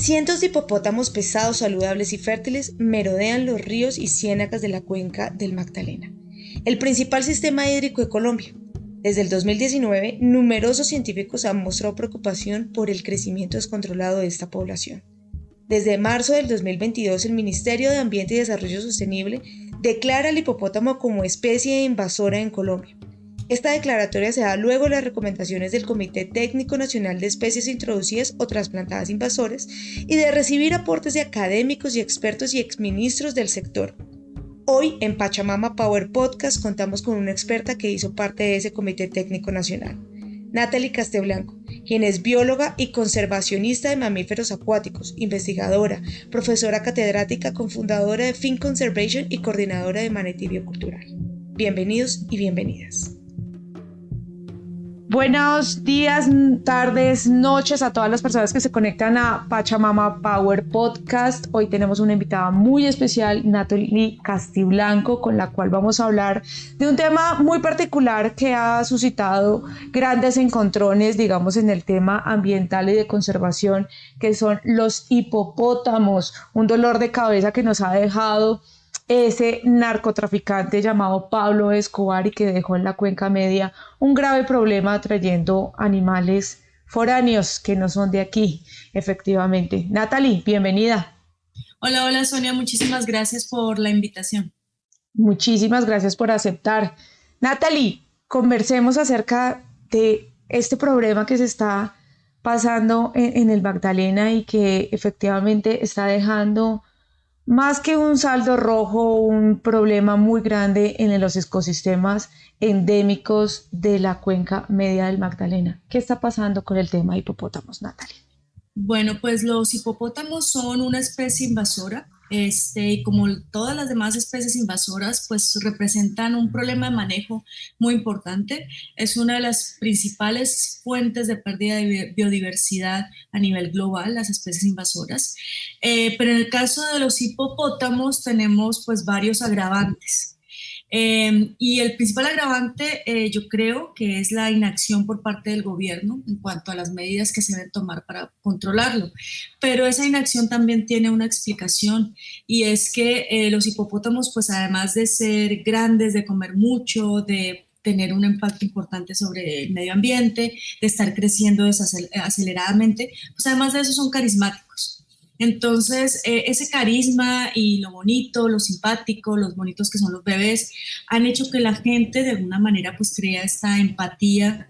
Cientos de hipopótamos pesados, saludables y fértiles merodean los ríos y ciénagas de la cuenca del Magdalena, el principal sistema hídrico de Colombia. Desde el 2019, numerosos científicos han mostrado preocupación por el crecimiento descontrolado de esta población. Desde marzo del 2022, el Ministerio de Ambiente y Desarrollo Sostenible declara al hipopótamo como especie invasora en Colombia. Esta declaratoria se da luego de las recomendaciones del Comité Técnico Nacional de Especies Introducidas o Trasplantadas Invasoras y de recibir aportes de académicos y expertos y exministros del sector. Hoy en Pachamama Power Podcast contamos con una experta que hizo parte de ese Comité Técnico Nacional, Natalie Casteblanco, quien es bióloga y conservacionista de mamíferos acuáticos, investigadora, profesora catedrática, cofundadora de Fin Conservation y coordinadora de Manatí Biocultural. Bienvenidos y bienvenidas. Buenos días, tardes, noches a todas las personas que se conectan a Pachamama Power Podcast. Hoy tenemos una invitada muy especial, Natalie Casteblanco, con la cual vamos a hablar de un tema muy particular que ha suscitado grandes encontrones, digamos, en el tema ambiental y de conservación, que son los hipopótamos, un dolor de cabeza que nos ha dejado ese narcotraficante llamado Pablo Escobar y que dejó en la Cuenca Media un grave problema trayendo animales foráneos que no son de aquí, efectivamente. Natalie, bienvenida. Hola Sonia, muchísimas gracias por la invitación. Muchísimas gracias por aceptar. Natalie, conversemos acerca de este problema que se está pasando en el Magdalena y que efectivamente está dejando más que un saldo rojo, un problema muy grande en los ecosistemas endémicos de la Cuenca Media del Magdalena. ¿Qué está pasando con el tema de hipopótamos, Natalie? Bueno, pues los hipopótamos son una especie invasora, y como todas las demás especies invasoras, pues representan un problema de manejo muy importante. Es una de las principales fuentes de pérdida de biodiversidad a nivel global, las especies invasoras. Pero en el caso de los hipopótamos tenemos pues varios agravantes. Y el principal agravante yo creo que es la inacción por parte del gobierno en cuanto a las medidas que se deben tomar para controlarlo. Pero esa inacción también tiene una explicación y es que los hipopótamos, pues además de ser grandes, de comer mucho, de tener un impacto importante sobre el medio ambiente, de estar creciendo aceleradamente, pues además de eso son carismáticos. Entonces, ese carisma y lo bonito, lo simpático, los bonitos que son los bebés, han hecho que la gente de alguna manera pues crea esta empatía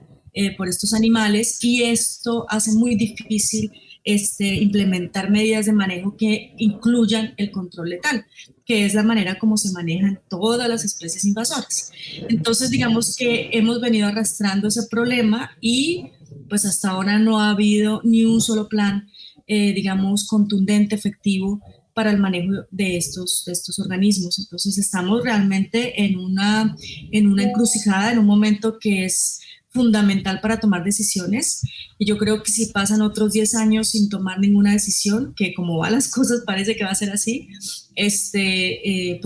por estos animales y esto hace muy difícil implementar medidas de manejo que incluyan el control letal, que es la manera como se manejan todas las especies invasoras. Entonces, digamos que hemos venido arrastrando ese problema y pues hasta ahora no ha habido ni un solo plan digamos, contundente, efectivo para el manejo de estos organismos. Entonces estamos realmente en una encrucijada, en un momento que es fundamental para tomar decisiones y yo creo que si pasan otros 10 años sin tomar ninguna decisión, que como van las cosas parece que va a ser así, pues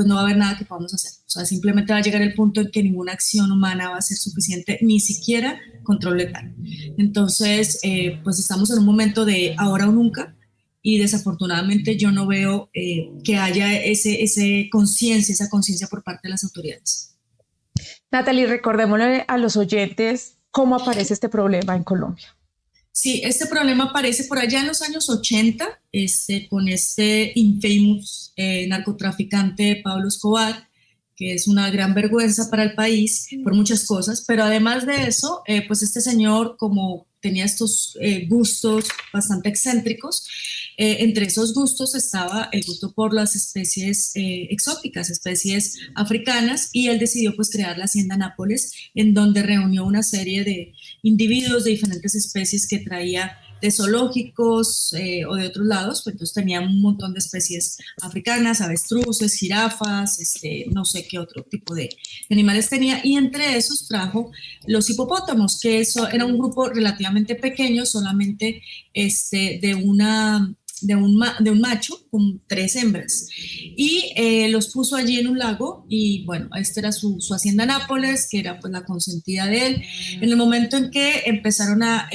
no va a haber nada que podamos hacer. O sea, simplemente va a llegar el punto en que ninguna acción humana va a ser suficiente, ni siquiera control letal. Entonces, pues estamos en un momento de ahora o nunca y desafortunadamente yo no veo que haya esa conciencia por parte de las autoridades. Natalie, recordémosle a los oyentes cómo aparece este problema en Colombia. Sí, este problema aparece por allá en los años 80, con este infamous narcotraficante Pablo Escobar, que es una gran vergüenza para el país por muchas cosas, pero además de eso, pues este señor, como tenía estos gustos bastante excéntricos, entre esos gustos estaba el gusto por las especies exóticas, especies africanas, y él decidió pues crear la Hacienda Nápoles, en donde reunió una serie de individuos de diferentes especies que traía de zoológicos o de otros lados, pues entonces tenía un montón de especies africanas, avestruces, jirafas, no sé qué otro tipo de animales tenía, y entre esos trajo los hipopótamos, que eso era un grupo relativamente pequeño, solamente de un macho con 3 hembras y los puso allí en un lago y bueno, esta era su hacienda Nápoles, que era pues la consentida de él. En el momento en que empezaron a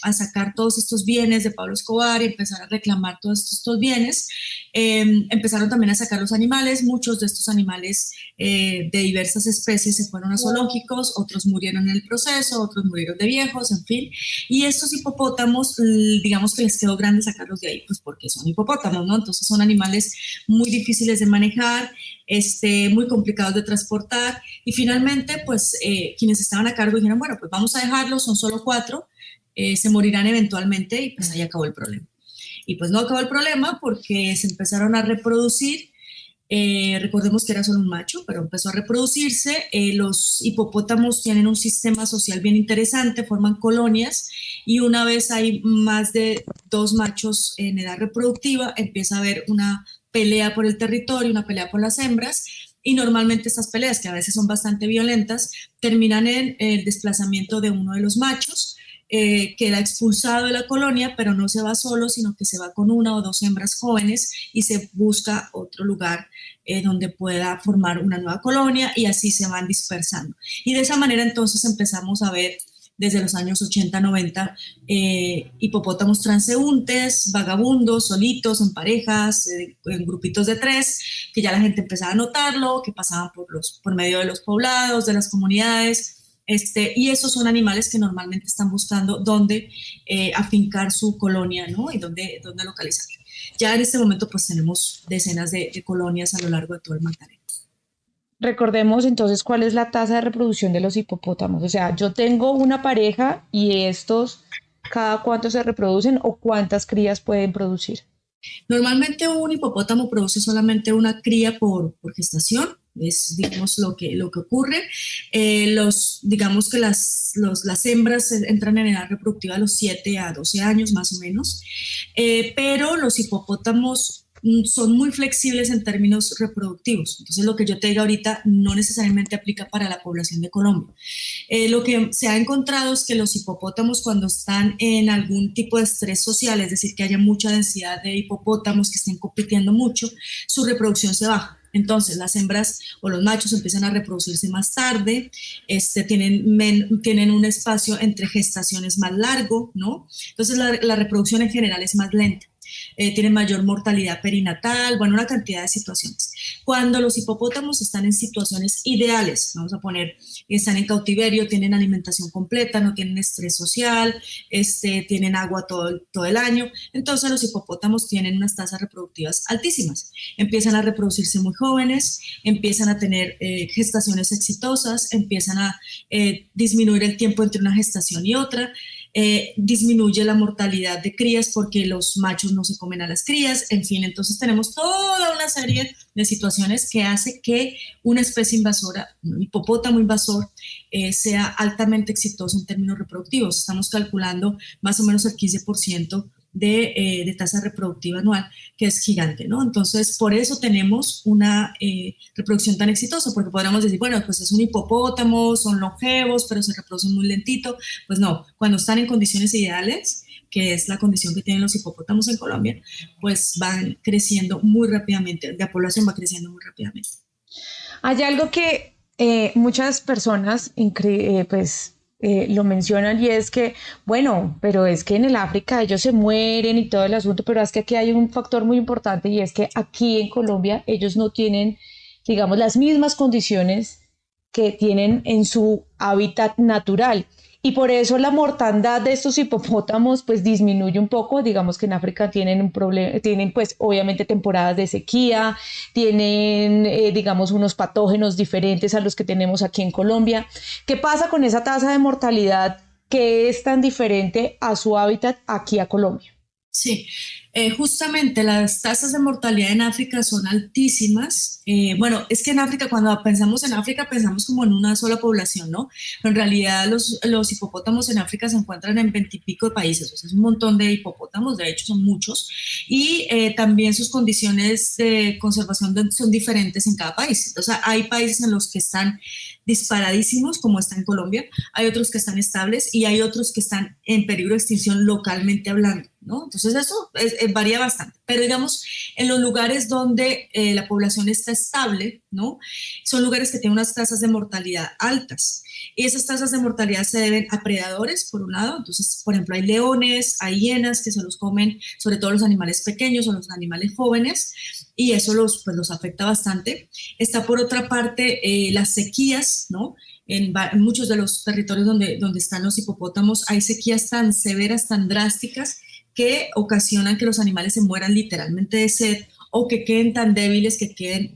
a sacar todos estos bienes de Pablo Escobar y empezar a reclamar todos estos bienes, empezaron también a sacar los animales. Muchos de estos animales de diversas especies se fueron a zoológicos, otros murieron en el proceso, otros murieron de viejos, en fin. Y estos hipopótamos, digamos que les quedó grande sacarlos de ahí, pues porque son hipopótamos, ¿no? Entonces son animales muy difíciles de manejar, muy complicados de transportar, y finalmente pues quienes estaban a cargo dijeron, bueno, pues vamos a dejarlos, son solo 4, se morirán eventualmente, y pues ahí acabó el problema. Y pues no acabó el problema porque se empezaron a reproducir. Recordemos que era solo un macho, pero empezó a reproducirse. Los hipopótamos tienen un sistema social bien interesante, forman colonias, y una vez hay más de 2 machos en edad reproductiva, empieza a haber una pelea por el territorio, una pelea por las hembras, y normalmente estas peleas, que a veces son bastante violentas, terminan en el desplazamiento de uno de los machos. Queda expulsado de la colonia, pero no se va solo, sino que se va con 1 o 2 hembras jóvenes y se busca otro lugar donde pueda formar una nueva colonia, y así se van dispersando. Y de esa manera entonces empezamos a ver desde los años 80, 90, hipopótamos transeúntes, vagabundos, solitos, en parejas, en grupitos de 3, que ya la gente empezaba a notarlo, que pasaban por medio de los poblados, de las comunidades. Y esos son animales que normalmente están buscando dónde afincar su colonia, ¿no? Y dónde localizar. Ya en este momento pues tenemos decenas de colonias a lo largo de todo el Magdalena. Recordemos entonces cuál es la tasa de reproducción de los hipopótamos. O sea, yo tengo una pareja y estos, ¿cada cuánto se reproducen o cuántas crías pueden producir? Normalmente un hipopótamo produce solamente una cría por gestación. Es, digamos, lo que ocurre. Digamos que las hembras entran en edad reproductiva a los 7 a 12 años más o menos, pero los hipopótamos son muy flexibles en términos reproductivos. Entonces lo que yo te diga ahorita no necesariamente aplica para la población de Colombia. Lo que se ha encontrado es que los hipopótamos, cuando están en algún tipo de estrés social, es decir, que haya mucha densidad de hipopótamos que estén compitiendo mucho, su reproducción se baja. Entonces las hembras o los machos empiezan a reproducirse más tarde, tienen un espacio entre gestaciones más largo, ¿no? Entonces la reproducción en general es más lenta. Tienen mayor mortalidad perinatal, bueno, una cantidad de situaciones. Cuando los hipopótamos están en situaciones ideales, vamos a poner, están en cautiverio, tienen alimentación completa, no tienen estrés social, tienen agua todo el año, entonces los hipopótamos tienen unas tasas reproductivas altísimas. Empiezan a reproducirse muy jóvenes, empiezan a tener gestaciones exitosas, empiezan a disminuir el tiempo entre una gestación y otra, disminuye la mortalidad de crías porque los machos no se comen a las crías, en fin, entonces tenemos toda una serie de situaciones que hace que una especie invasora, un hipopótamo invasor, sea altamente exitoso en términos reproductivos. Estamos calculando más o menos el 15% de tasa reproductiva anual, que es gigante, ¿no? Entonces, por eso tenemos una reproducción tan exitosa, porque podríamos decir, bueno, pues es un hipopótamo, son longevos, pero se reproducen muy lentito. Pues no, cuando están en condiciones ideales, que es la condición que tienen los hipopótamos en Colombia, pues van creciendo muy rápidamente, la población va creciendo muy rápidamente. Hay algo que muchas personas lo mencionan, y es que, bueno, pero es que en el África ellos se mueren y todo el asunto, pero es que aquí hay un factor muy importante, y es que aquí en Colombia ellos no tienen, digamos, las mismas condiciones que tienen en su hábitat natural. Y por eso la mortandad de estos hipopótamos pues disminuye un poco. Digamos que en África tienen un problema, tienen pues obviamente temporadas de sequía, tienen digamos unos patógenos diferentes a los que tenemos aquí en Colombia. ¿Qué pasa con esa tasa de mortalidad que es tan diferente a su hábitat aquí a Colombia? Sí, justamente las tasas de mortalidad en África son altísimas. Bueno, es que en África, cuando pensamos en África, pensamos como en una sola población, ¿no? Pero en realidad los hipopótamos en África se encuentran en 20 y pico de países, o sea, es un montón de hipopótamos, de hecho son muchos, y también sus condiciones de conservación son diferentes en cada país. O sea, hay países en los que están disparadísimos, como está en Colombia, hay otros que están estables y hay otros que están en peligro de extinción localmente hablando. ¿no? Entonces eso varía bastante. Pero digamos, en los lugares donde la población está estable, ¿no? Son lugares que tienen unas tasas de mortalidad altas. Y esas tasas de mortalidad se deben a predadores, por un lado. Entonces, por ejemplo, hay leones, hay hienas que se los comen, sobre todo los animales pequeños o los animales jóvenes, y eso pues, los afecta bastante. Está, por otra parte, las sequías, ¿no? En muchos de los territorios donde están los hipopótamos hay sequías tan severas, tan drásticas, que ocasionan que los animales se mueran literalmente de sed o que queden tan débiles que queden,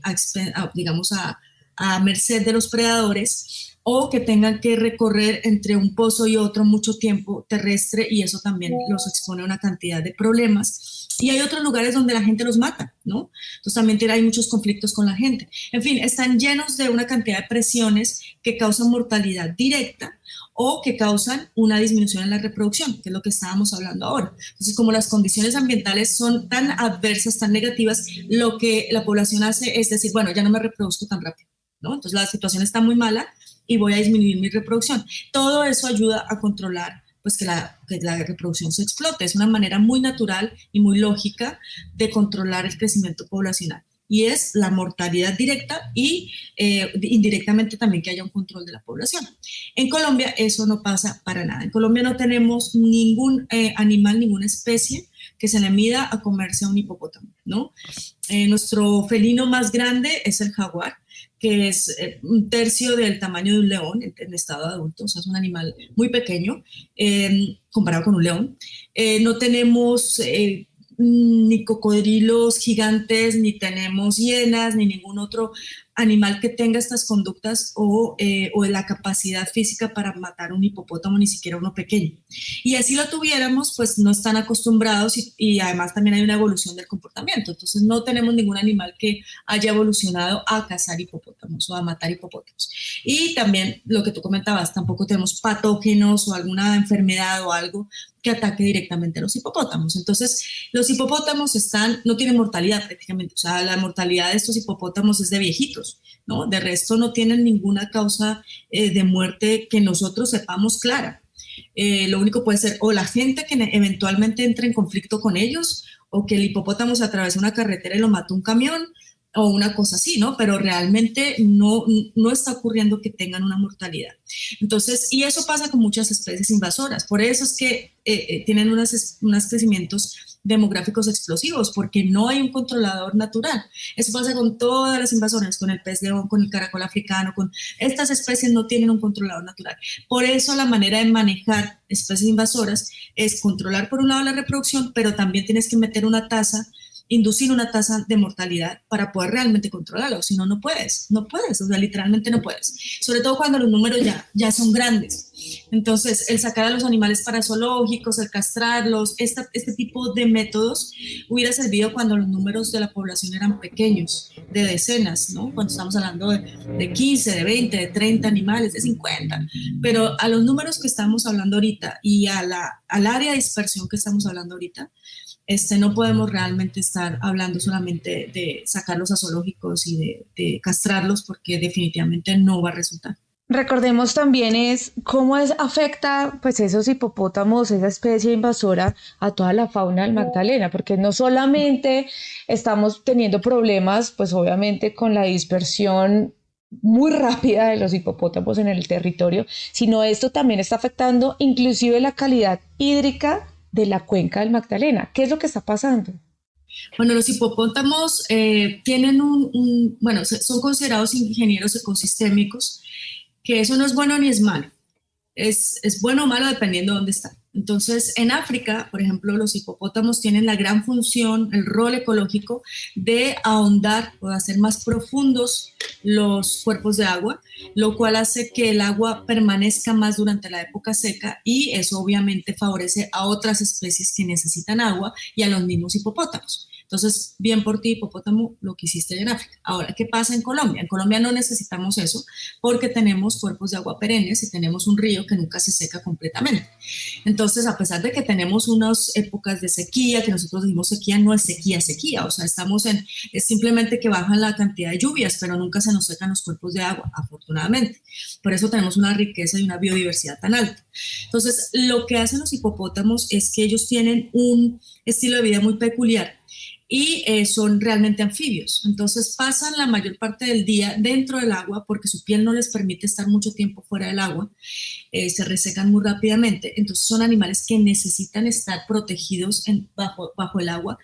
digamos, a merced de los predadores, o que tengan que recorrer entre un pozo y otro mucho tiempo terrestre, y eso también los expone a una cantidad de problemas. Y hay otros lugares donde la gente los mata, ¿no? Entonces también hay muchos conflictos con la gente. En fin, están llenos de una cantidad de presiones que causan mortalidad directa o que causan una disminución en la reproducción, que es lo que estábamos hablando ahora. Entonces, como las condiciones ambientales son tan adversas, tan negativas, lo que la población hace es decir, bueno, ya no me reproduzco tan rápido, ¿no? Entonces la situación está muy mala y voy a disminuir mi reproducción. Todo eso ayuda a controlar pues que la reproducción se explote. Es una manera muy natural y muy lógica de controlar el crecimiento poblacional. Y es la mortalidad directa y indirectamente también que haya un control de la población. En Colombia eso no pasa para nada. En Colombia no tenemos ningún animal, ninguna especie que se le mida a comerse a un hipopótamo, ¿no? Nuestro felino más grande es el jaguar, que es un tercio del tamaño de un león en estado adulto, o sea, es un animal muy pequeño comparado con un león. No tenemos ni cocodrilos gigantes, ni tenemos hienas, ni ningún otro animal que tenga estas conductas o la capacidad física para matar un hipopótamo, ni siquiera uno pequeño. Y así lo tuviéramos, pues no están acostumbrados y además también hay una evolución del comportamiento. Entonces no tenemos ningún animal que haya evolucionado a cazar hipopótamos o a matar hipopótamos. Y también lo que tú comentabas, tampoco tenemos patógenos o alguna enfermedad o algo que ataque directamente a los hipopótamos. Entonces, los hipopótamos no tienen mortalidad prácticamente, o sea, la mortalidad de estos hipopótamos es de viejitos, ¿no? De resto no tienen ninguna causa de muerte que nosotros sepamos clara. Lo único puede ser o la gente que eventualmente entre en conflicto con ellos, o que el hipopótamo se atravesó una carretera y lo mató un camión, o una cosa así, ¿no? Pero realmente no está ocurriendo que tengan una mortalidad. Entonces, y eso pasa con muchas especies invasoras. Por eso es que tienen unos crecimientos demográficos explosivos, porque no hay un controlador natural. Eso pasa con todas las invasoras, con el pez león, con el caracol africano, con estas especies no tienen un controlador natural. Por eso la manera de manejar especies invasoras es controlar por un lado la reproducción, pero también tienes que meter inducir una tasa de mortalidad para poder realmente controlarlo, si no, no puedes, o sea, literalmente no puedes, sobre todo cuando los números ya son grandes. Entonces, el sacar a los animales para zoológicos, el castrarlos, este tipo de métodos hubiera servido cuando los números de la población eran pequeños, de decenas, ¿no? Cuando estamos hablando de 15, de 20, de 30 animales, de 50, pero a los números que estamos hablando ahorita y al área de dispersión que estamos hablando ahorita, no podemos realmente estar hablando solamente de sacarlos a zoológicos y de castrarlos, porque definitivamente no va a resultar. Recordemos también cómo afecta pues esos hipopótamos, esa especie invasora, a toda la fauna del Magdalena, porque no solamente estamos teniendo problemas pues obviamente con la dispersión muy rápida de los hipopótamos en el territorio, sino esto también está afectando inclusive la calidad hídrica de la cuenca del Magdalena. ¿Qué es lo que está pasando? Bueno, los hipopótamos tienen son considerados ingenieros ecosistémicos, que eso no es bueno ni es malo. Es bueno o malo dependiendo de dónde están. Entonces, en África, por ejemplo, los hipopótamos tienen la gran función, el rol ecológico de ahondar o de hacer más profundos los cuerpos de agua, lo cual hace que el agua permanezca más durante la época seca, y eso obviamente favorece a otras especies que necesitan agua y a los mismos hipopótamos. Entonces, bien por ti, hipopótamo, lo que hiciste en África. Ahora, ¿qué pasa en Colombia? En Colombia no necesitamos eso porque tenemos cuerpos de agua perennes y tenemos un río que nunca se seca completamente. Entonces, a pesar de que tenemos unas épocas de sequía, que nosotros decimos sequía, no es sequía, sequía, o sea, es simplemente que bajan la cantidad de lluvias, pero nunca se nos secan los cuerpos de agua, afortunadamente. Por eso tenemos una riqueza y una biodiversidad tan alta. Entonces, lo que hacen los hipopótamos es que ellos tienen un estilo de vida muy peculiar y son realmente anfibios. Entonces pasan la mayor parte del día dentro del agua porque su piel no les permite estar mucho tiempo fuera del agua, se resecan muy rápidamente. Entonces son animales que necesitan estar protegidos bajo el agua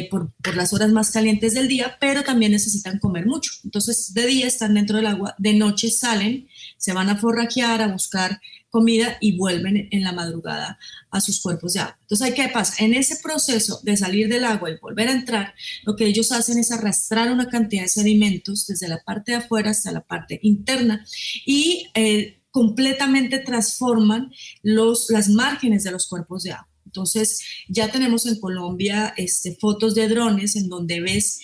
por las horas más calientes del día, pero también necesitan comer mucho. Entonces de día están dentro del agua, de noche salen, se van a forrajear, a buscar comida y vuelven en la madrugada a sus cuerpos de agua. Entonces, ¿qué pasa? En ese proceso de salir del agua y volver a entrar, lo que ellos hacen es arrastrar una cantidad de sedimentos desde la parte de afuera hasta la parte interna y completamente transforman las márgenes de los cuerpos de agua. Entonces, ya tenemos en Colombia fotos de drones en donde ves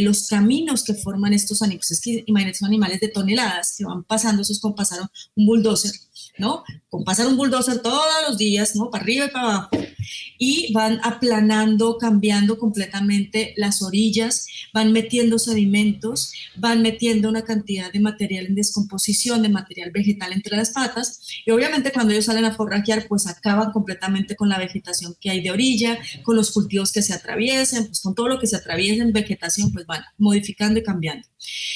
los caminos que forman estos animales. Es que imagínate, son animales de toneladas que van pasando, esos con pasar un bulldozer, ¿no? Con pasar un bulldozer todos los días, ¿no? Para arriba y para abajo. Y van aplanando, cambiando completamente las orillas, van metiendo sedimentos, van metiendo una cantidad de material en descomposición, de material vegetal entre las patas, y obviamente cuando ellos salen a forrajear, pues acaban completamente con la vegetación que hay de orilla, con los cultivos que se atraviesen, pues con todo lo que se atraviesa en vegetación, pues van modificando y cambiando.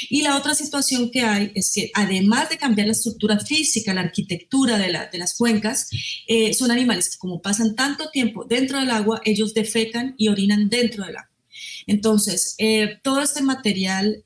Y la otra situación que hay es que además de cambiar la estructura física, la arquitectura de las cuencas, son animales que como pasan tanto tiempo dentro del agua, ellos defecan y orinan dentro del agua. Entonces, todo este material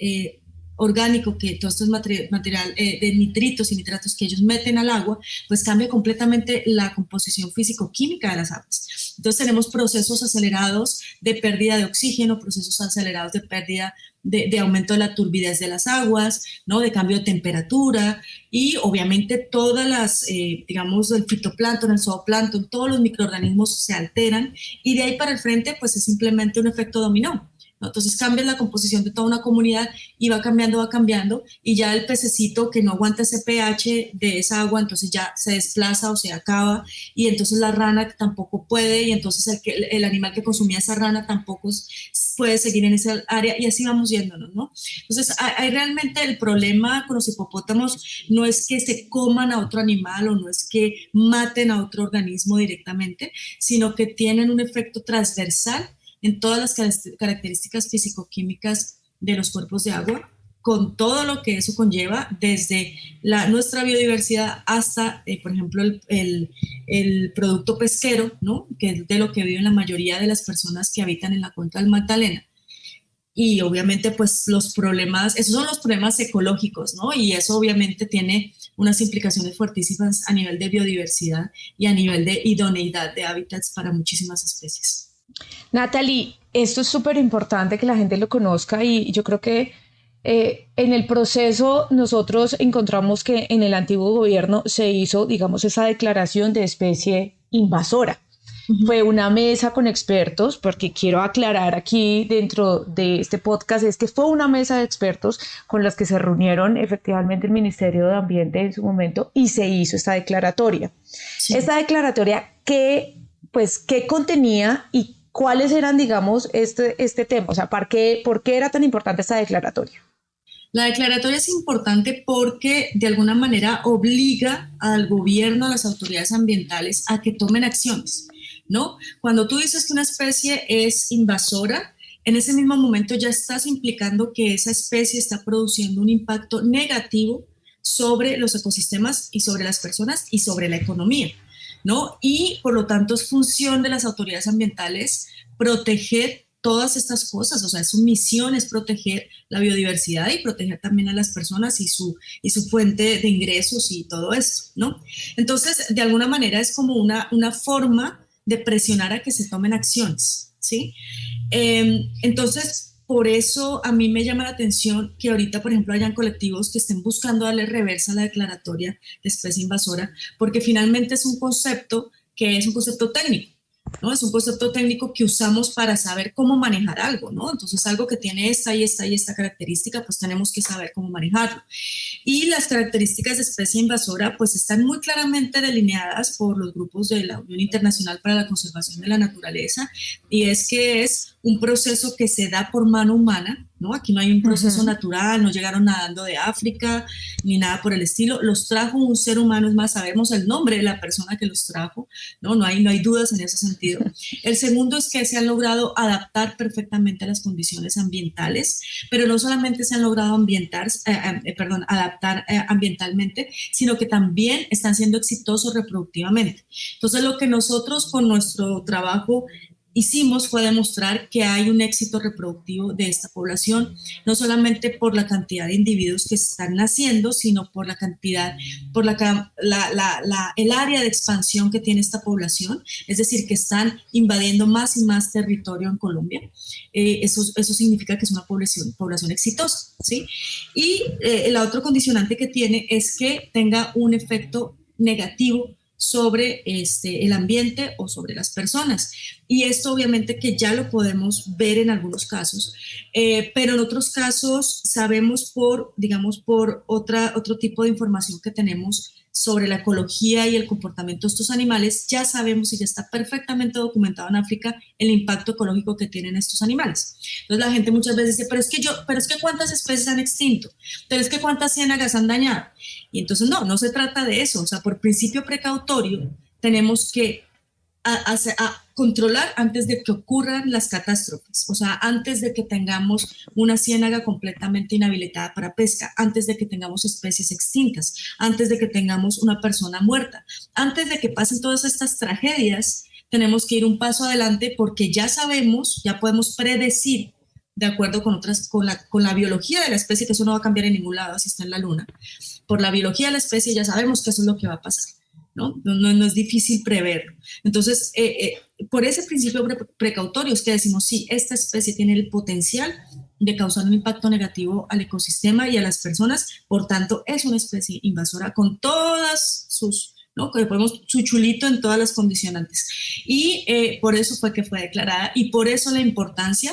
orgánico, todo este material de nitritos y nitratos que ellos meten al agua, pues cambia completamente la composición físico-química de las aguas. Entonces tenemos procesos acelerados de pérdida de oxígeno, procesos acelerados de pérdida de aumento de la turbidez de las aguas, ¿no? De cambio de temperatura y obviamente todas las, digamos, el fitoplancton, el zooplancton, todos los microorganismos se alteran y de ahí para el frente pues es simplemente un efecto dominó. ¿No? Entonces cambia la composición de toda una comunidad y va cambiando y ya el pececito que no aguanta ese pH de esa agua, entonces ya se desplaza o se acaba y entonces la rana tampoco puede y entonces el animal que consumía esa rana tampoco puede seguir en esa área y así vamos yéndonos, ¿no? Entonces hay realmente el problema con los hipopótamos no es que se coman a otro animal o no es que maten a otro organismo directamente, sino que tienen un efecto transversal en todas las características físico-químicas de los cuerpos de agua, con todo lo que eso conlleva, desde nuestra biodiversidad hasta, por ejemplo, el producto pesquero, ¿no? Que es de lo que viven la mayoría de las personas que habitan en la cuenca del Magdalena. Y obviamente, pues los problemas, esos son los problemas ecológicos, ¿no? Y eso obviamente tiene unas implicaciones fuertísimas a nivel de biodiversidad y a nivel de idoneidad de hábitats para muchísimas especies. Natalie, esto es súper importante que la gente lo conozca y yo creo que en el proceso nosotros encontramos que en el antiguo gobierno se hizo, digamos, esa declaración de especie invasora. Uh-huh. Fue una mesa con expertos, porque quiero aclarar aquí dentro de este podcast, es que fue una mesa de expertos con las que se reunieron efectivamente el Ministerio de Ambiente en su momento y se hizo esta declaratoria. Sí. Esta declaratoria, ¿qué contenía y cuáles eran, digamos, este tema? O sea, ¿por qué era tan importante esta declaratoria? La declaratoria es importante porque de alguna manera obliga al gobierno, a las autoridades ambientales a que tomen acciones, ¿no? Cuando tú dices que una especie es invasora, en ese mismo momento ya estás implicando que esa especie está produciendo un impacto negativo sobre los ecosistemas y sobre las personas y sobre la economía, ¿no? Y por lo tanto es función de las autoridades ambientales proteger todas estas cosas, o sea, su misión es proteger la biodiversidad y proteger también a las personas y su fuente de ingresos y todo eso, ¿no? Entonces, de alguna manera es como una forma de presionar a que se tomen acciones, ¿sí? Entonces, por eso a mí me llama la atención que ahorita, por ejemplo, hayan colectivos que estén buscando darle reversa a la declaratoria de especie invasora, porque finalmente es un concepto que es un concepto técnico. ¿no? Es un concepto técnico que usamos para saber cómo manejar algo, ¿no? Entonces, algo que tiene esta y esta y esta característica, pues tenemos que saber cómo manejarlo. Y las características de especie invasora, pues están muy claramente delineadas por los grupos de la Unión Internacional para la Conservación de la Naturaleza, y es que es un proceso que se da por mano humana, ¿no? Aquí no hay un proceso natural, no llegaron nadando de África, ni nada por el estilo, los trajo un ser humano, es más, sabemos el nombre de la persona que los trajo, ¿no? No hay dudas en ese sentido. El segundo es que se han logrado adaptar perfectamente a las condiciones ambientales, pero no solamente se han logrado adaptar ambientalmente, sino que también están siendo exitosos reproductivamente. Entonces, lo que nosotros con nuestro trabajo hicimos fue demostrar que hay un éxito reproductivo de esta población, no solamente por la cantidad de individuos que están naciendo, sino por la cantidad, por el área de expansión que tiene esta población, es decir, que están invadiendo más y más territorio en Colombia. Eso significa que es una población exitosa, ¿sí? Y el otro condicionante que tiene es que tenga un efecto negativo sobre el ambiente o sobre las personas. Y esto obviamente que ya lo podemos ver en algunos casos, pero en otros casos sabemos por otro tipo de información que tenemos sobre la ecología y el comportamiento de estos animales, ya sabemos y ya está perfectamente documentado en África el impacto ecológico que tienen estos animales. Entonces la gente muchas veces dice, pero es que ¿cuántas especies han extinto? Pero es que ¿cuántas ciénagas han dañado? Y entonces no se trata de eso, o sea, por principio precautorio tenemos que a controlar antes de que ocurran las catástrofes, o sea, antes de que tengamos una ciénaga completamente inhabilitada para pesca, antes de que tengamos especies extintas, antes de que tengamos una persona muerta, antes de que pasen todas estas tragedias, tenemos que ir un paso adelante porque ya sabemos, ya podemos predecir, de acuerdo con la biología de la especie, que eso no va a cambiar en ningún lado si está en la luna, por la biología de la especie ya sabemos que eso es lo que va a pasar. No es difícil preverlo. Entonces, por ese principio precautorio es que decimos, sí, esta especie tiene el potencial de causar un impacto negativo al ecosistema y a las personas, por tanto, es una especie invasora con todas sus, ¿no? Que ponemos su chulito en todas las condicionantes. Y por eso fue que fue declarada y por eso la importancia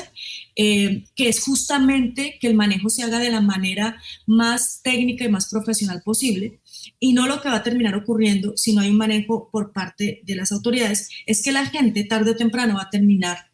que es justamente que el manejo se haga de la manera más técnica y más profesional posible. Y no lo que va a terminar ocurriendo si no hay un manejo por parte de las autoridades, es que la gente tarde o temprano va a terminar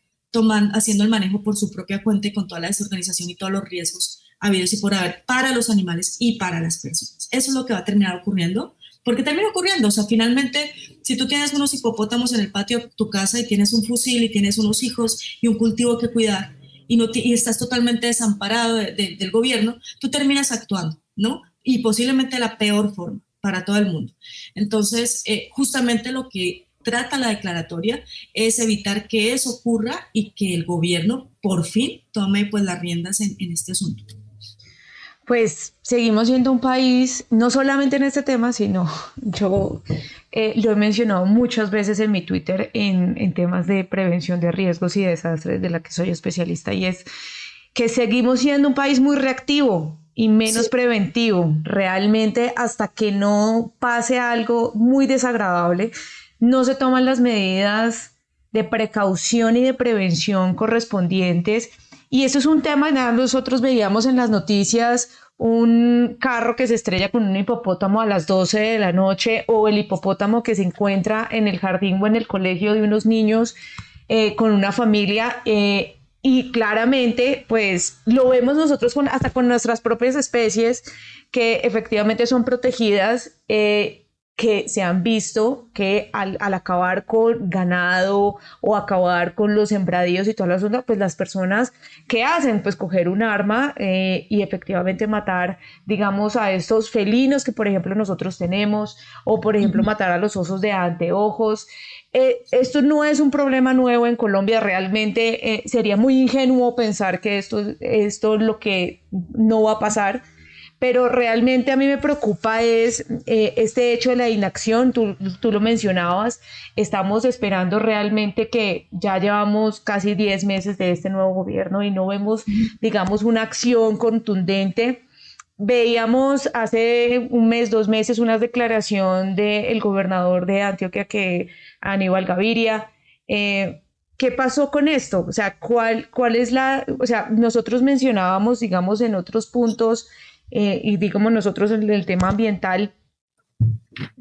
haciendo el manejo por su propia cuenta y con toda la desorganización y todos los riesgos habidos y por haber para los animales y para las personas. Eso es lo que va a terminar ocurriendo, porque termina ocurriendo. O sea, finalmente, si tú tienes unos hipopótamos en el patio de tu casa y tienes un fusil y tienes unos hijos y un cultivo que cuidar y estás totalmente desamparado del gobierno, tú terminas actuando, ¿no? Y posiblemente de la peor forma para todo el mundo. Entonces, justamente lo que trata la declaratoria es evitar que eso ocurra y que el gobierno por fin tome pues las riendas en este asunto. Pues seguimos siendo un país, no solamente en este tema, sino yo lo he mencionado muchas veces en mi Twitter en temas de prevención de riesgos y desastres, de la que soy especialista, y es que seguimos siendo un país muy reactivo y menos preventivo. Realmente, hasta que no pase algo muy desagradable, no se toman las medidas de precaución y de prevención correspondientes. Y eso es un tema, nosotros veíamos en las noticias un carro que se estrella con un hipopótamo a las 12 de la noche, o el hipopótamo que se encuentra en el jardín o en el colegio de unos niños con una familia, y claramente pues lo vemos nosotros hasta con nuestras propias especies que efectivamente son protegidas, que se han visto que al acabar con ganado o acabar con los sembradíos y todas las ondas, pues las personas, ¿qué hacen? Pues coger un arma y efectivamente matar, digamos, a estos felinos que por ejemplo nosotros tenemos, o por ejemplo matar a los osos de anteojos. Esto no es un problema nuevo en Colombia, realmente sería muy ingenuo pensar que esto es lo que no va a pasar. Pero realmente a mí me preocupa es este hecho de la inacción. Tú lo mencionabas, estamos esperando realmente que ya llevamos casi 10 meses de este nuevo gobierno y no vemos, digamos, una acción contundente. Veíamos hace un mes, 2 meses, una declaración del gobernador de Antioquia, Aníbal Gaviria, ¿Qué pasó con esto? O sea, ¿cuál es o sea, nosotros mencionábamos, digamos, en otros puntos, y digamos nosotros en el tema ambiental,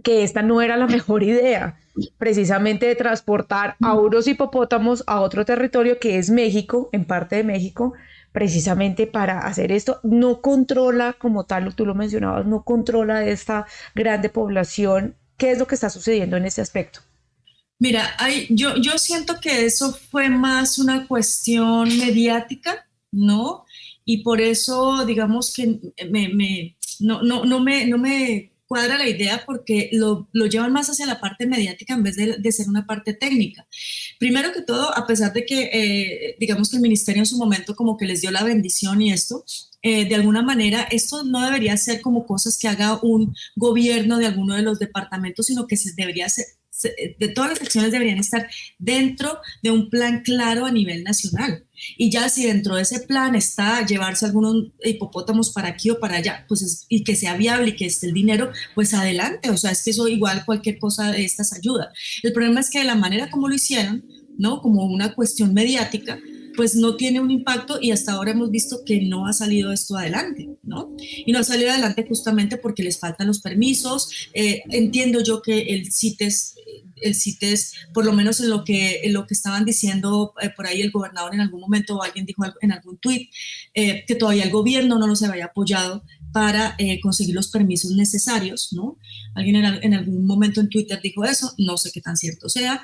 que esta no era la mejor idea, precisamente de transportar a unos hipopótamos a otro territorio que es México, en parte de México, precisamente para hacer esto. No controla, como tal, tú lo mencionabas, no controla esta grande población. ¿Qué es lo que está sucediendo en este aspecto? Mira, yo siento que eso fue más una cuestión mediática, ¿no? Y por eso, digamos que no me cuadra la idea porque lo llevan más hacia la parte mediática en vez de ser una parte técnica. Primero que todo, a pesar de que, digamos que el ministerio en su momento como que les dio la bendición y esto, de alguna manera, esto no debería ser como cosas que haga un gobierno de alguno de los departamentos, sino que se debería ser, de todas las acciones deberían estar dentro de un plan claro a nivel nacional. Y ya si dentro de ese plan está llevarse algunos hipopótamos para aquí o para allá, pues y que sea viable y que esté el dinero, pues adelante. O sea, es que eso igual cualquier cosa de estas ayuda. El problema es que de la manera como lo hicieron, ¿no? Como una cuestión mediática, pues no tiene un impacto y hasta ahora hemos visto que no ha salido esto adelante, ¿no? Y no ha salido adelante justamente porque les faltan los permisos. Entiendo yo que el CITES, por lo menos en lo que estaban diciendo por ahí el gobernador en algún momento o alguien dijo en algún tuit, que todavía el gobierno no los había apoyado para conseguir los permisos necesarios, ¿no? Alguien en algún momento en Twitter dijo eso, no sé qué tan cierto sea.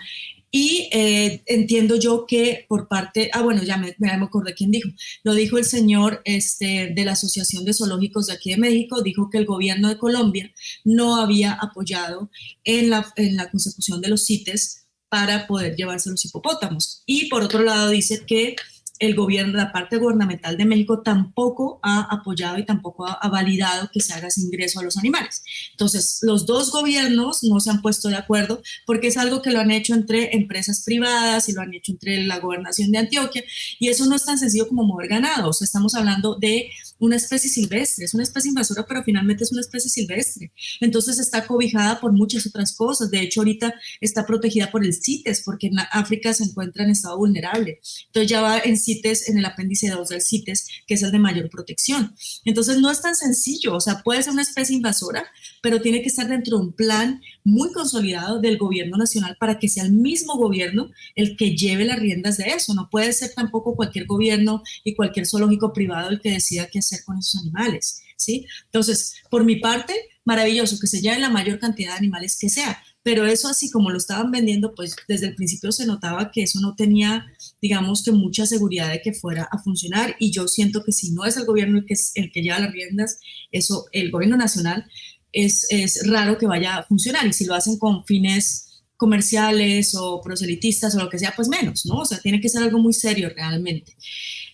Y entiendo yo que por parte, bueno, ya me acordé quién dijo, lo dijo el señor de la Asociación de Zoológicos de aquí de México, dijo que el gobierno de Colombia no había apoyado en la consecución de los CITES para poder llevarse los hipopótamos. Y por otro lado dice que el gobierno, la parte gubernamental de México tampoco ha apoyado y tampoco ha validado que se haga ese ingreso a los animales. Entonces, los dos gobiernos no se han puesto de acuerdo porque es algo que lo han hecho entre empresas privadas y lo han hecho entre la gobernación de Antioquia y eso no es tan sencillo como mover ganado. O sea, estamos hablando de una especie silvestre, es una especie invasora, pero finalmente es una especie silvestre. Entonces está cobijada por muchas otras cosas. De hecho, ahorita está protegida por el CITES porque en África se encuentra en estado vulnerable. Entonces ya va en CITES, en el apéndice 2 del CITES, que es el de mayor protección. Entonces no es tan sencillo, o sea, puede ser una especie invasora, pero tiene que estar dentro de un plan muy consolidado del gobierno nacional para que sea el mismo gobierno el que lleve las riendas de eso. No puede ser tampoco cualquier gobierno y cualquier zoológico privado el que decida qué hacer con esos animales, ¿sí? Entonces, por mi parte, maravilloso que se lleven la mayor cantidad de animales que sea, pero eso así como lo estaban vendiendo, pues desde el principio se notaba que eso no tenía, digamos que mucha seguridad de que fuera a funcionar y yo siento que si no es el gobierno el que lleva las riendas, eso, el gobierno nacional, es raro que vaya a funcionar y si lo hacen con fines comerciales o proselitistas o lo que sea, pues menos, ¿no? O sea, tiene que ser algo muy serio realmente.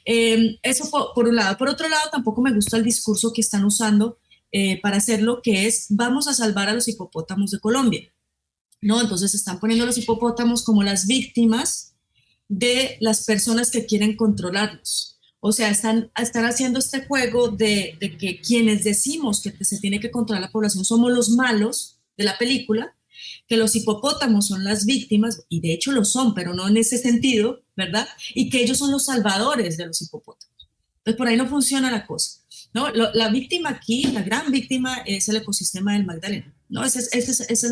Eso por un lado. Por otro lado, tampoco me gusta el discurso que están usando para hacerlo, que es vamos a salvar a los hipopótamos de Colombia, ¿no? Entonces están poniendo a los hipopótamos como las víctimas de las personas que quieren controlarlos. O sea, están haciendo este juego de que quienes decimos que se tiene que controlar la población somos los malos de la película, que los hipopótamos son las víctimas, y de hecho lo son, pero no en ese sentido, ¿verdad? Y que ellos son los salvadores de los hipopótamos. Entonces, por ahí no funciona la cosa, ¿no? La víctima aquí, la gran víctima es el ecosistema del Magdalena, ¿no? Esa es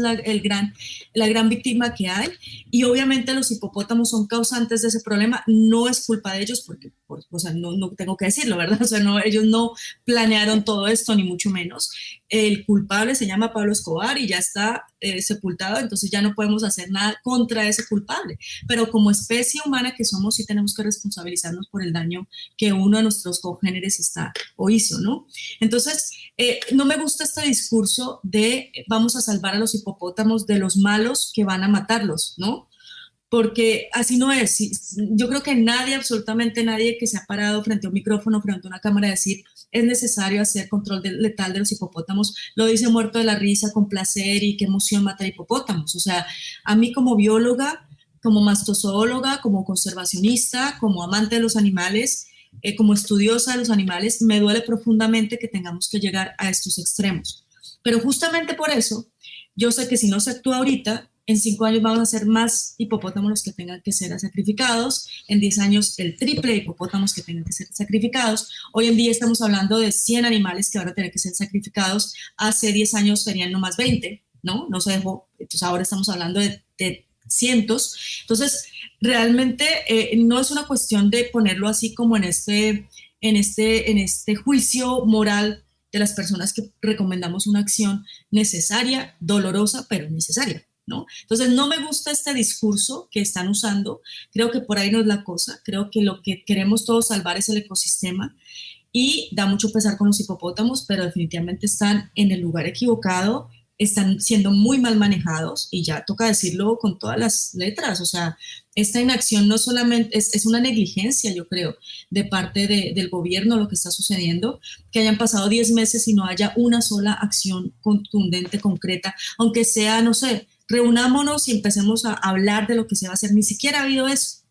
la gran víctima que hay y obviamente los hipopótamos son causantes de ese problema, no es culpa de ellos porque, o sea, no tengo que decirlo, ¿verdad? O sea, no, ellos no planearon todo esto, ni mucho menos. El culpable se llama Pablo Escobar y ya está sepultado, entonces ya no podemos hacer nada contra ese culpable, pero como especie humana que somos, sí tenemos que responsabilizarnos por el daño que uno de nuestros congéneres está o hizo, ¿no? Entonces, no me gusta este discurso de vamos a salvar a los hipopótamos de los malos que van a matarlos, ¿no? Porque así no es. Yo creo que nadie, absolutamente nadie que se ha parado frente a un micrófono, frente a una cámara, a decir es necesario hacer control letal de los hipopótamos, lo dice muerto de la risa, con placer y qué emoción matar hipopótamos. O sea, a mí como bióloga, como mastozoóloga, como conservacionista, como amante de los animales, como estudiosa de los animales, me duele profundamente que tengamos que llegar a estos extremos. Pero justamente por eso, yo sé que si no se actúa ahorita, en 5 años vamos a ser más hipopótamos los que tengan que ser sacrificados, en 10 años el triple de hipopótamos que tengan que ser sacrificados. Hoy en día estamos hablando de 100 animales que van a tener que ser sacrificados, hace 10 años serían nomás 20, ¿no? No se dejó, entonces ahora estamos hablando de cientos. Entonces, realmente no es una cuestión de ponerlo así como en este juicio moral de las personas que recomendamos una acción necesaria, dolorosa, pero necesaria, ¿no? Entonces, no me gusta este discurso que están usando, creo que por ahí no es la cosa, creo que lo que queremos todos salvar es el ecosistema y da mucho pesar con los hipopótamos, pero definitivamente están en el lugar equivocado, están siendo muy mal manejados y ya toca decirlo con todas las letras, o sea, esta inacción no solamente es una negligencia, yo creo, de parte del gobierno, lo que está sucediendo, que hayan pasado 10 meses y no haya una sola acción contundente, concreta, aunque sea, no sé, reunámonos y empecemos a hablar de lo que se va a hacer, ni siquiera ha habido eso.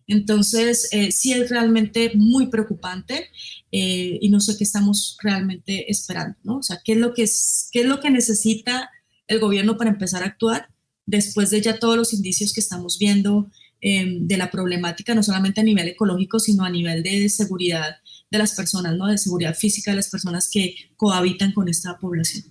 Entonces, sí es realmente muy preocupante y no sé qué estamos realmente esperando, ¿no? O sea, qué es lo que necesita el gobierno para empezar a actuar después de ya todos los indicios que estamos viendo de la problemática, no solamente a nivel ecológico, sino a nivel de seguridad de las personas, ¿no? De seguridad física de las personas que cohabitan con esta población.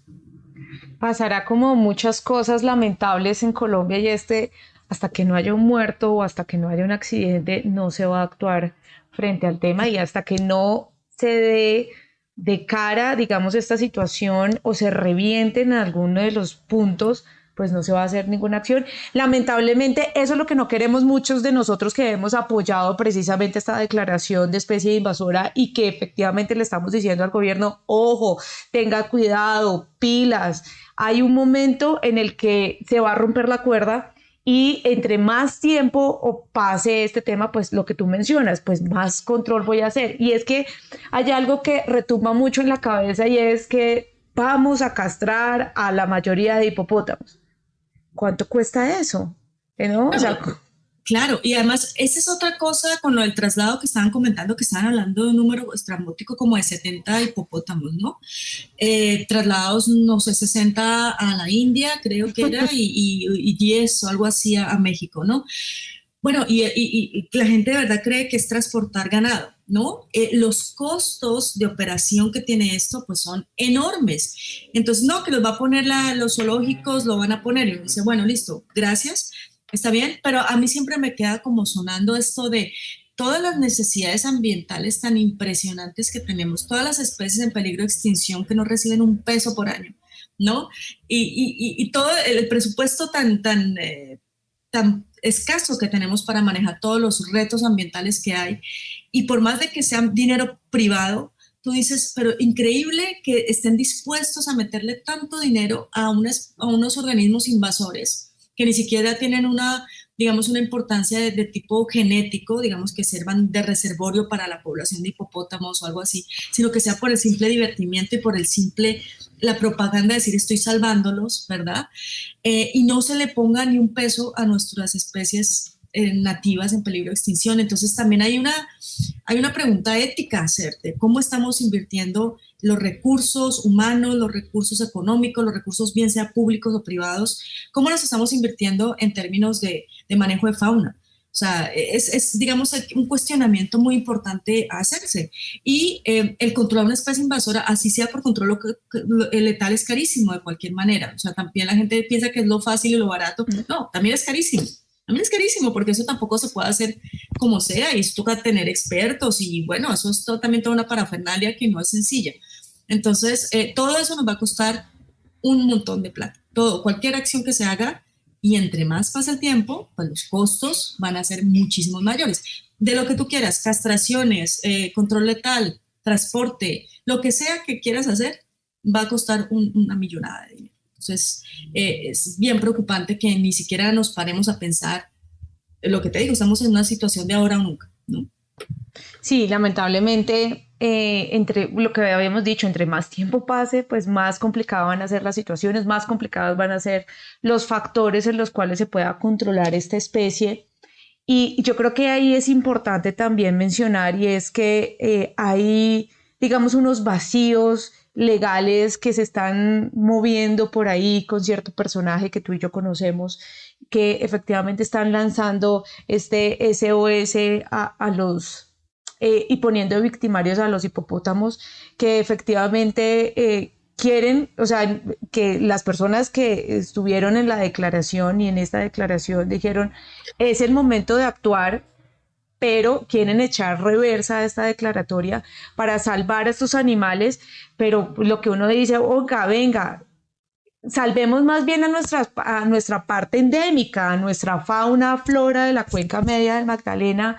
Pasará como muchas cosas lamentables en Colombia y hasta que no haya un muerto o hasta que no haya un accidente, no se va a actuar frente al tema y hasta que no se dé de cara, digamos, esta situación o se revienten en alguno de los puntos, pues no se va a hacer ninguna acción. Lamentablemente, eso es lo que no queremos muchos de nosotros que hemos apoyado precisamente esta declaración de especie invasora y que efectivamente le estamos diciendo al gobierno, ojo, tenga cuidado, pilas. Hay un momento en el que se va a romper la cuerda y entre más tiempo pase este tema, pues lo que tú mencionas, pues más control voy a hacer. Y es que hay algo que retumba mucho en la cabeza y es que vamos a castrar a la mayoría de hipopótamos. ¿Cuánto cuesta eso? ¿No? O sea, claro, y además, esa es otra cosa con lo del traslado que estaban comentando, que estaban hablando de un número estrambótico como de 70 hipopótamos, ¿no? Trasladados, no sé, 60 a la India, creo que era, y 10 o algo así a México, ¿no? Bueno, y la gente de verdad cree que es transportar ganado, ¿no? Los costos de operación que tiene esto, pues son enormes. Entonces, no, que los va a poner los zoológicos, lo van a poner. Y uno dice, bueno, listo, gracias, está bien, pero a mí siempre me queda como sonando esto de todas las necesidades ambientales tan impresionantes que tenemos, todas las especies en peligro de extinción que no reciben un peso por año, ¿no? Y todo el presupuesto tan escaso que tenemos para manejar todos los retos ambientales que hay. Y por más de que sea dinero privado, tú dices, pero increíble que estén dispuestos a meterle tanto dinero a unos organismos invasores que ni siquiera tienen digamos, una importancia de tipo genético, digamos, que sirvan de reservorio para la población de hipopótamos o algo así, sino que sea por el simple divertimiento y por la propaganda de decir estoy salvándolos, ¿verdad? Y no se le ponga ni un peso a nuestras especies nativas en peligro de extinción. Entonces también hay una pregunta ética a hacerte. ¿Cómo estamos invirtiendo los recursos humanos, los recursos económicos, los recursos bien sea públicos o privados? ¿Cómo los estamos invirtiendo en términos de manejo de fauna? O sea, es digamos, un cuestionamiento muy importante a hacerse. Y el controlar una especie invasora, así sea por control letal, es carísimo de cualquier manera. O sea, también la gente piensa que es lo fácil y lo barato. No, también es carísimo. También es carísimo porque eso tampoco se puede hacer como sea y eso toca tener expertos y bueno, eso es también toda una parafernalia que no es sencilla. Entonces, todo eso nos va a costar un montón de plata. Cualquier acción que se haga y entre más pasa el tiempo, pues los costos van a ser muchísimos mayores. De lo que tú quieras, castraciones, control letal, transporte, lo que sea que quieras hacer, va a costar una millonada de dinero. Entonces, es bien preocupante que ni siquiera nos paremos a pensar lo que te digo, estamos en una situación de ahora o nunca, ¿no? Sí, lamentablemente, entre lo que habíamos dicho, entre más tiempo pase, pues más complicadas van a ser las situaciones, más complicados van a ser los factores en los cuales se pueda controlar esta especie. Y yo creo que ahí es importante también mencionar y es que hay, digamos, unos vacíos legales que se están moviendo por ahí con cierto personaje que tú y yo conocemos, que efectivamente están lanzando este SOS a los y poniendo victimarios a los hipopótamos, que efectivamente quieren, o sea, que las personas que estuvieron en la declaración y en esta declaración dijeron, es el momento de actuar, pero quieren echar reversa a esta declaratoria para salvar a estos animales, pero lo que uno dice, oiga, venga, salvemos más bien a nuestra parte endémica, a nuestra fauna, flora de la cuenca media del Magdalena,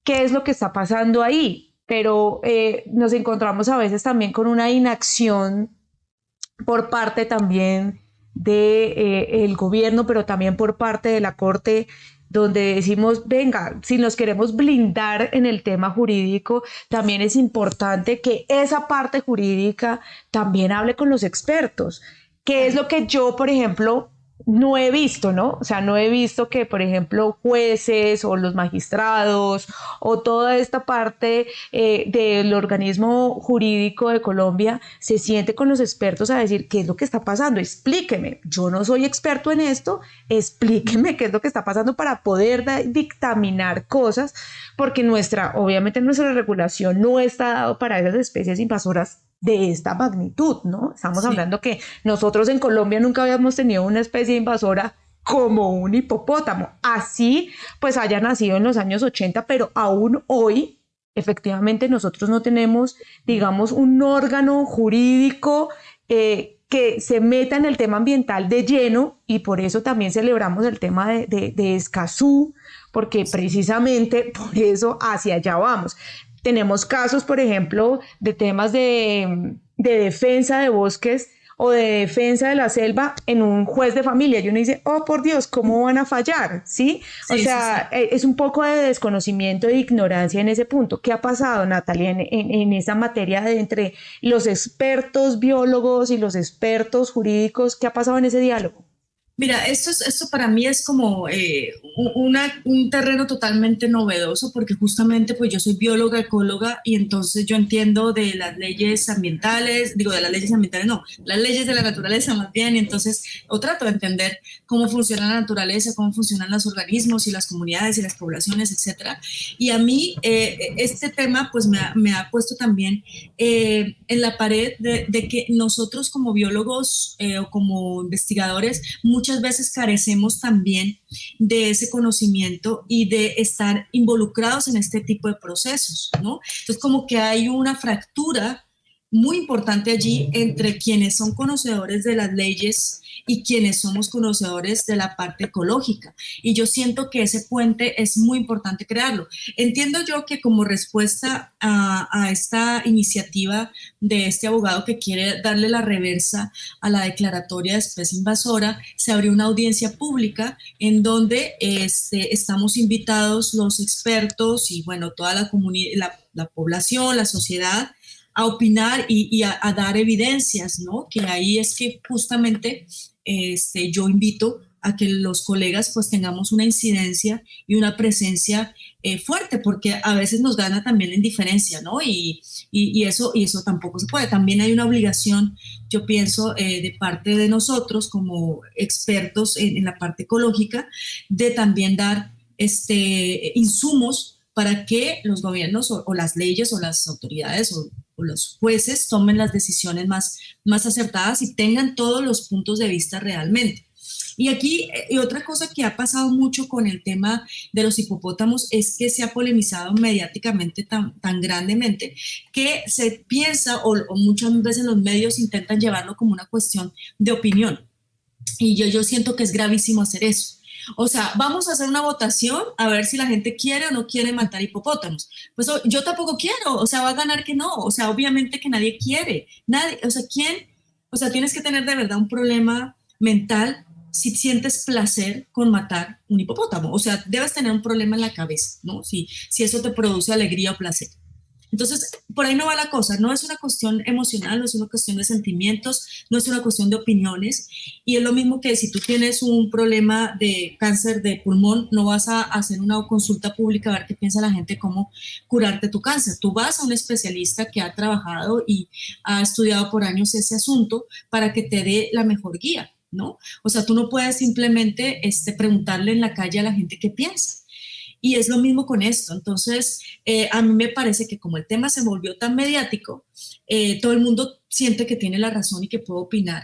qué es lo que está pasando ahí. Pero nos encontramos a veces también con una inacción por parte también del gobierno, pero también por parte de la Corte, donde decimos, venga, si nos queremos blindar en el tema jurídico, también es importante que esa parte jurídica también hable con los expertos, que es lo que yo, por ejemplo, no he visto, ¿no? O sea, no he visto que, por ejemplo, jueces o los magistrados o toda esta parte del organismo jurídico de Colombia se siente con los expertos a decir qué es lo que está pasando, explíqueme, yo no soy experto en esto, explíqueme qué es lo que está pasando para poder dictaminar cosas, porque obviamente nuestra regulación no está dado para esas especies invasoras de esta magnitud, ¿no? Estamos hablando que nosotros en Colombia nunca habíamos tenido una especie invasora como un hipopótamo. Así, pues haya nacido en los años 80, pero aún hoy, efectivamente, nosotros no tenemos, digamos, un órgano jurídico que se meta en el tema ambiental de lleno, y por eso también celebramos el tema de Escazú, porque precisamente por eso hacia allá vamos. Tenemos casos, por ejemplo, de temas de defensa de bosques o de defensa de la selva en un juez de familia. Y uno dice, oh, por Dios, ¿cómo van a fallar? ¿Sí? O sea, es un poco de desconocimiento e ignorancia en ese punto. ¿Qué ha pasado, Natalia, en esa materia entre los expertos biólogos y los expertos jurídicos? ¿Qué ha pasado en ese diálogo? Mira, esto para mí es como un terreno totalmente novedoso porque justamente pues yo soy bióloga, ecóloga y entonces yo entiendo de las leyes ambientales, digo de las leyes ambientales, no, las leyes de la naturaleza más bien, y entonces yo trato de entender cómo funciona la naturaleza, cómo funcionan los organismos y las comunidades y las poblaciones, etcétera. Y a mí este tema pues me ha puesto también en la pared de que nosotros como biólogos o como investigadores muchas veces carecemos también de ese conocimiento y de estar involucrados en este tipo de procesos, ¿no? Entonces, como que hay una fractura muy importante allí entre quienes son conocedores de las leyes y quienes somos conocedores de la parte ecológica. Y yo siento que ese puente es muy importante crearlo. Entiendo yo que como respuesta a esta iniciativa de este abogado que quiere darle la reversa a la declaratoria de especie invasora, se abrió una audiencia pública en donde estamos invitados los expertos y bueno, toda la comunidad, la población, la sociedad, a opinar y a dar evidencias, ¿no? Que ahí es que justamente yo invito a que los colegas pues tengamos una incidencia y una presencia fuerte, porque a veces nos gana también la indiferencia, ¿no? Y eso tampoco se puede. También hay una obligación, yo pienso, de parte de nosotros como expertos en la parte ecológica, de también dar insumos para que los gobiernos o las leyes o las autoridades o los jueces tomen las decisiones más acertadas y tengan todos los puntos de vista realmente. Y aquí, y otra cosa que ha pasado mucho con el tema de los hipopótamos es que se ha polemizado mediáticamente tan grandemente que se piensa, o muchas veces los medios intentan llevarlo como una cuestión de opinión. Y yo siento que es gravísimo hacer eso. O sea, vamos a hacer una votación a ver si la gente quiere o no quiere matar hipopótamos. Pues yo tampoco quiero, o sea, va a ganar que no, o sea, obviamente que nadie quiere, nadie, o sea, ¿quién? O sea, tienes que tener de verdad un problema mental si sientes placer con matar un hipopótamo, o sea, debes tener un problema en la cabeza, ¿no? Si eso te produce alegría o placer. Entonces, por ahí no va la cosa, no es una cuestión emocional, no es una cuestión de sentimientos, no es una cuestión de opiniones, y es lo mismo que si tú tienes un problema de cáncer de pulmón, no vas a hacer una consulta pública a ver qué piensa la gente, cómo curarte tu cáncer. Tú vas a un especialista que ha trabajado y ha estudiado por años ese asunto para que te dé la mejor guía, ¿no? O sea, tú no puedes simplemente preguntarle en la calle a la gente qué piensa. Y es lo mismo con esto. Entonces, a mí me parece que como el tema se volvió tan mediático, todo el mundo siente que tiene la razón y que puede opinar.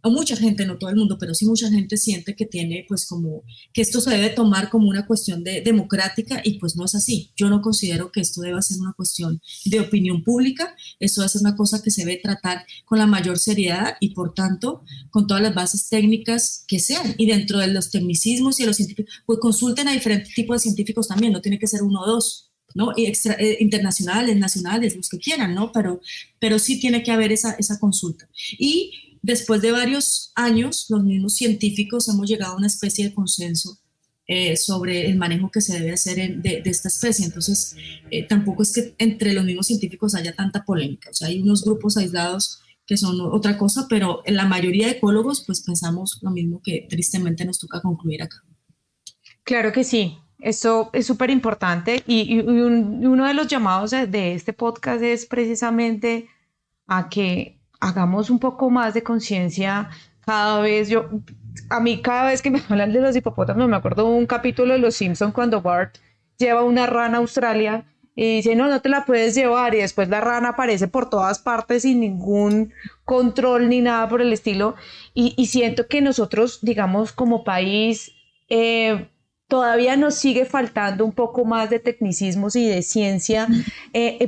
O mucha gente, no todo el mundo, pero sí mucha gente siente que tiene, pues, como que esto se debe tomar como una cuestión democrática, y pues no es así. Yo no considero que esto deba ser una cuestión de opinión pública. Esto debe ser una cosa que se debe tratar con la mayor seriedad y, por tanto, con todas las bases técnicas que sean. Y dentro de los tecnicismos y de los científicos, pues consulten a diferentes tipos de científicos también, no tiene que ser uno o dos, ¿no? Y internacionales, nacionales, los que quieran, ¿no? Pero sí tiene que haber esa consulta. Y después de varios años, los mismos científicos hemos llegado a una especie de consenso sobre el manejo que se debe hacer de esta especie. Entonces, tampoco es que entre los mismos científicos haya tanta polémica. O sea, hay unos grupos aislados que son otra cosa, pero en la mayoría de ecólogos, pues pensamos lo mismo, que tristemente nos toca concluir acá. Claro que sí. Eso es súper importante, y uno de los llamados de este podcast es precisamente a que hagamos un poco más de conciencia cada vez. A mí cada vez que me hablan de los hipopótamos me acuerdo de un capítulo de Los Simpson cuando Bart lleva una rana a Australia y dice, no te la puedes llevar, y después la rana aparece por todas partes sin ningún control ni nada por el estilo, y siento que nosotros, digamos, como país, todavía nos sigue faltando un poco más de tecnicismos y de ciencia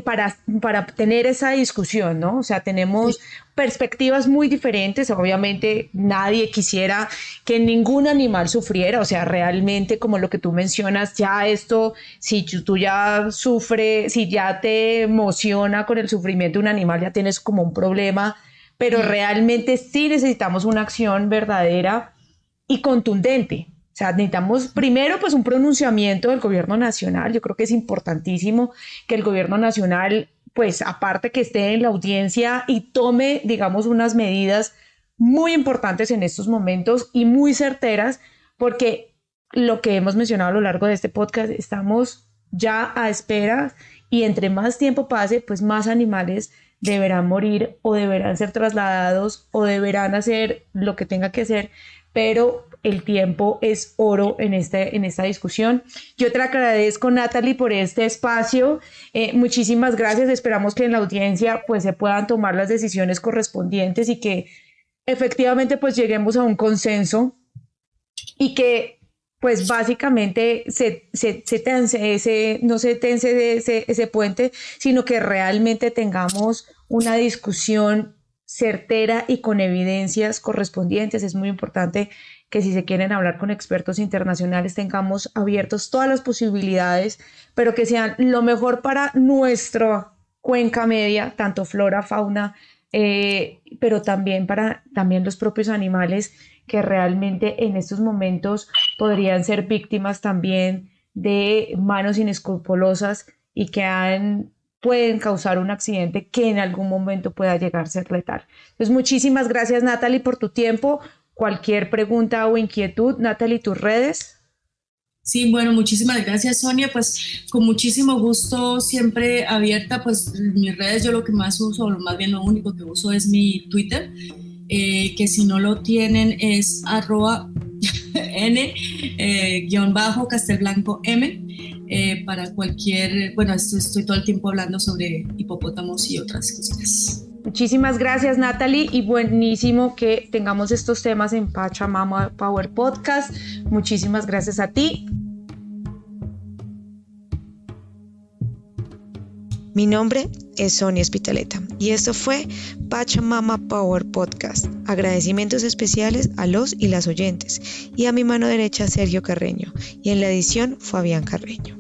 para tener esa discusión, ¿no? O sea, tenemos perspectivas muy diferentes. Obviamente nadie quisiera que ningún animal sufriera, o sea, realmente, como lo que tú mencionas, ya esto, si tú ya sufres, si ya te emociona con el sufrimiento de un animal, ya tienes como un problema, pero realmente sí necesitamos una acción verdadera y contundente. O sea, necesitamos primero pues un pronunciamiento del gobierno nacional. Yo creo que es importantísimo que el gobierno nacional, pues aparte que esté en la audiencia y tome, digamos, unas medidas muy importantes en estos momentos y muy certeras, porque lo que hemos mencionado a lo largo de este podcast, estamos ya a espera, y entre más tiempo pase, pues más animales deberán morir o deberán ser trasladados o deberán hacer lo que tenga que hacer, pero el tiempo es oro en esta discusión. Yo te agradezco, Natalie, por este espacio. Muchísimas gracias. Esperamos que en la audiencia pues se puedan tomar las decisiones correspondientes y que efectivamente pues lleguemos a un consenso, y que pues básicamente no se tense ese puente, sino que realmente tengamos una discusión certera y con evidencias correspondientes. Es muy importante que si se quieren hablar con expertos internacionales tengamos abiertos todas las posibilidades, pero que sean lo mejor para nuestra cuenca media, tanto flora, fauna, pero también para los propios animales que realmente en estos momentos podrían ser víctimas también de manos inescrupulosas y que pueden causar un accidente que en algún momento pueda llegar a ser letal. Entonces, muchísimas gracias, Natalie, por tu tiempo. Cualquier pregunta o inquietud, Natalie, tus redes. Sí, bueno, muchísimas gracias, Sonia. Pues con muchísimo gusto, siempre abierta. Pues mis redes, yo lo que más uso, o más bien lo único que uso, es mi Twitter, que si no lo tienen es @n_castelblanco_m. Para cualquier, bueno, estoy todo el tiempo hablando sobre hipopótamos y otras cositas. Muchísimas gracias, Natalie, y buenísimo que tengamos estos temas en Pachamama Power Podcast. Muchísimas gracias a ti. Mi nombre es Sonia Spitaleta y esto fue Pachamama Power Podcast. Agradecimientos especiales a los y las oyentes, y a mi mano derecha Sergio Carreño, y en la edición Fabián Carreño.